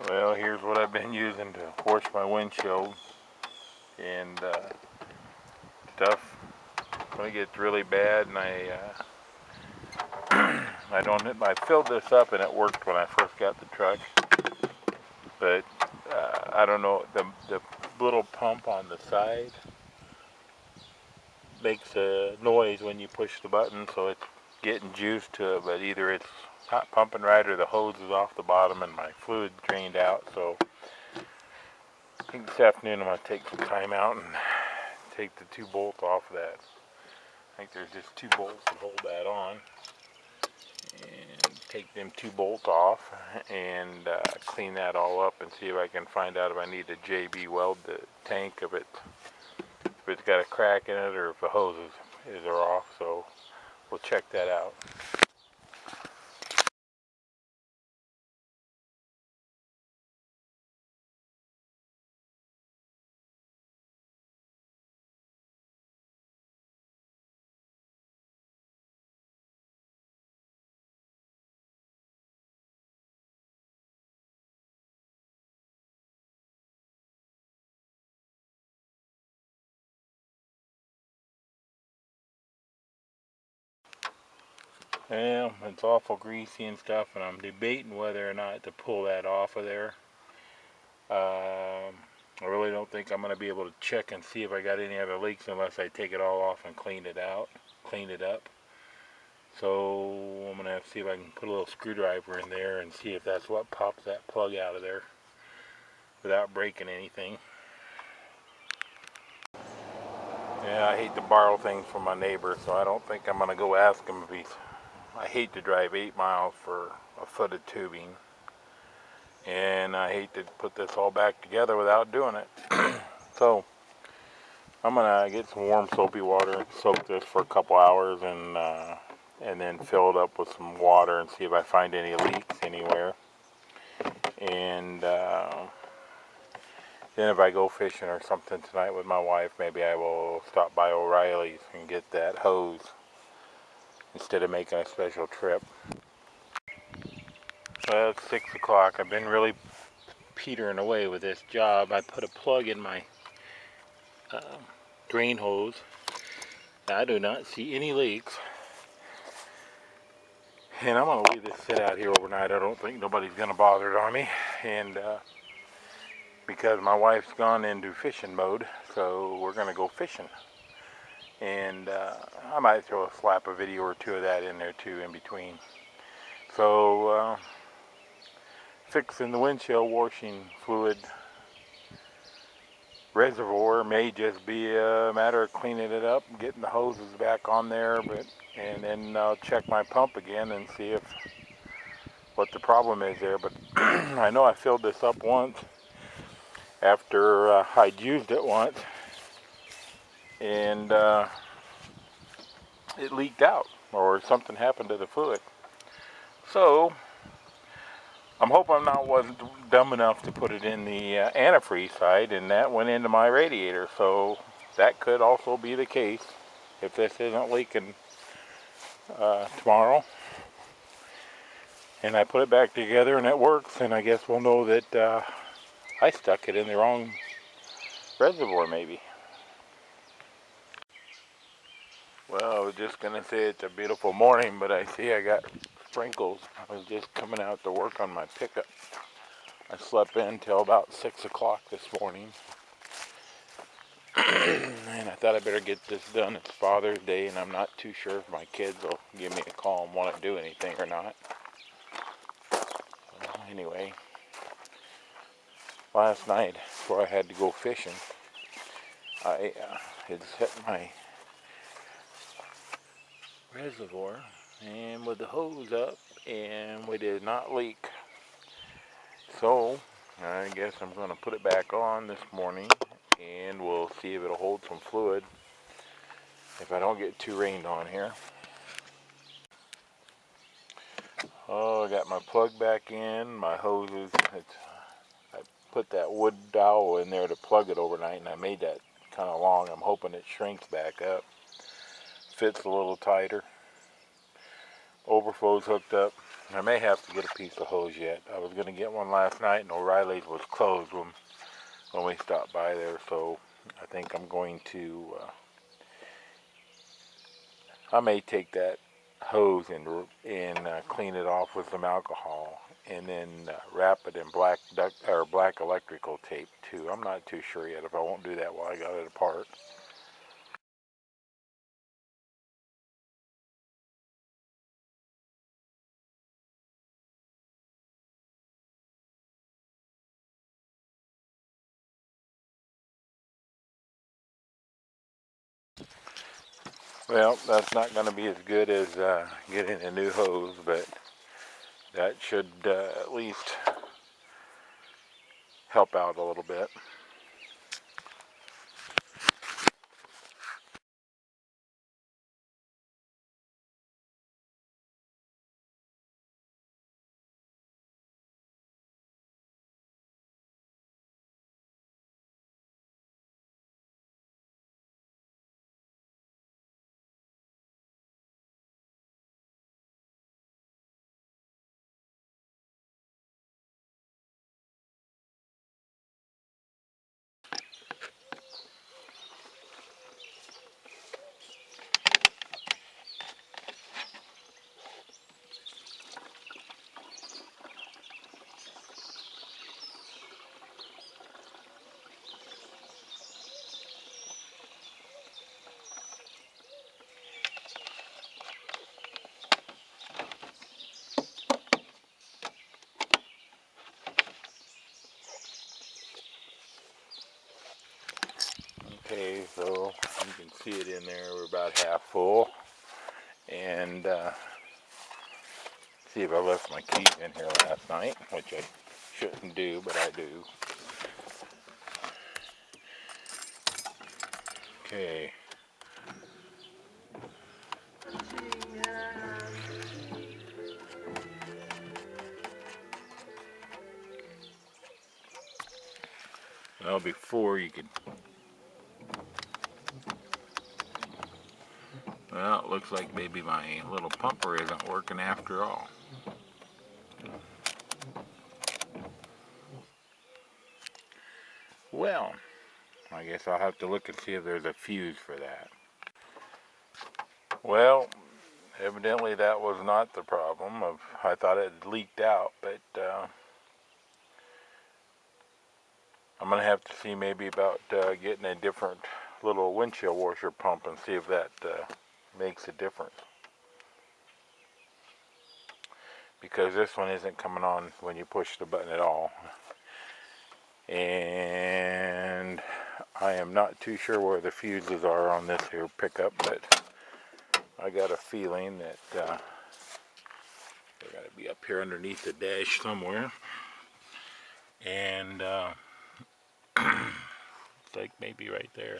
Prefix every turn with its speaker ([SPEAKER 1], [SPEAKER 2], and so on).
[SPEAKER 1] Well, here's what I've been using to wash my windshield and stuff. When it gets really bad and I filled this up and it worked when I first got the truck, but I don't know, the little pump on the side makes a noise when you push the button, so it's getting juice to it, but either it's not pumping right or the hose is off the bottom and my fluid drained out. So I think this afternoon I'm going to take some time out and take the 2 bolts off of that. I think there's just 2 bolts to hold that on, and take them 2 bolts off and clean that all up and see if I can find out if I need to JB weld the tank, if it's got a crack in it or if the hoses are off. So we'll check that out. Well, it's awful greasy and stuff, and I'm debating whether or not to pull that off of there. I really don't think I'm going to be able to check and see if I got any other leaks unless I take it all off and clean it up. So I'm going to have to see if I can put a little screwdriver in there and see if that's what pops that plug out of there without breaking anything. Yeah, I hate to borrow things from my neighbor, so I don't think I'm going to go ask him if I hate to drive 8 miles for a foot of tubing, and I hate to put this all back together without doing it. So I'm gonna get some warm soapy water, soak this for a couple hours, and then fill it up with some water and see if I find any leaks anywhere. And then if I go fishing or something tonight with my wife, maybe I will stop by O'Reilly's and get that hose instead of making a special trip. Well, it's 6 o'clock. I've been really petering away with this job. I put a plug in my drain hose. I do not see any leaks. And I'm going to leave this sit out here overnight. I don't think nobody's going to bother it on me. And because my wife's gone into fishing mode, so we're going to go fishing. And I might slap a video or 2 of that in there too in between. So fixing the windshield washing fluid reservoir may just be a matter of cleaning it up and getting the hoses back on there, and then I'll check my pump again and see what the problem is there. But I know I filled this up once after I'd used it once, and it leaked out or something happened to the fluid. So I'm hoping I wasn't dumb enough to put it in the antifreeze side, and that went into my radiator. So that could also be the case if this isn't leaking tomorrow. And I put it back together and it works, and I guess we'll know that I stuck it in the wrong reservoir maybe. Well, I was just going to say it's a beautiful morning, but I see I got sprinkles. I was just coming out to work on my pickup. I slept in till about 6 o'clock this morning. And I thought I better get this done. It's Father's Day, and I'm not too sure if my kids will give me a call and want to do anything or not. So anyway, last night before I had to go fishing, I had set my reservoir and with the hose up, and we did not leak. So I guess I'm going to put it back on this morning, and we'll see if it'll hold some fluid if I don't get too rained on here. Oh, I got my plug back in, my hoses. I put that wood dowel in there to plug it overnight, and I made that kind of long. I'm hoping it shrinks back up, fits a little tighter. Overflow's hooked up. I may have to get a piece of hose yet. I was going to get one last night, and O'Reilly's was closed when we stopped by there, so I think I'm going to, I may take that hose and clean it off with some alcohol, and then wrap it in black electrical tape too. I'm not too sure yet if I won't do that while I got it apart. Well, that's not going to be as good as getting a new hose, but that should at least help out a little bit. Okay, so you can see it in there. We're about half full. And see if I left my keys in here last night, which I shouldn't do, but I do. Okay. Well, before you could... Well, it looks like maybe my little pumper isn't working after all. Well, I guess I'll have to look and see if there's a fuse for that. Well, evidently that was not the problem. I thought it had leaked out, but I'm going to have to see maybe about getting a different little windshield washer pump and see if that makes a difference. Because this one isn't coming on when you push the button at all. And I am not too sure where the fuses are on this here pickup, but I got a feeling that they're going to be up here underneath the dash somewhere. And it's like maybe right there.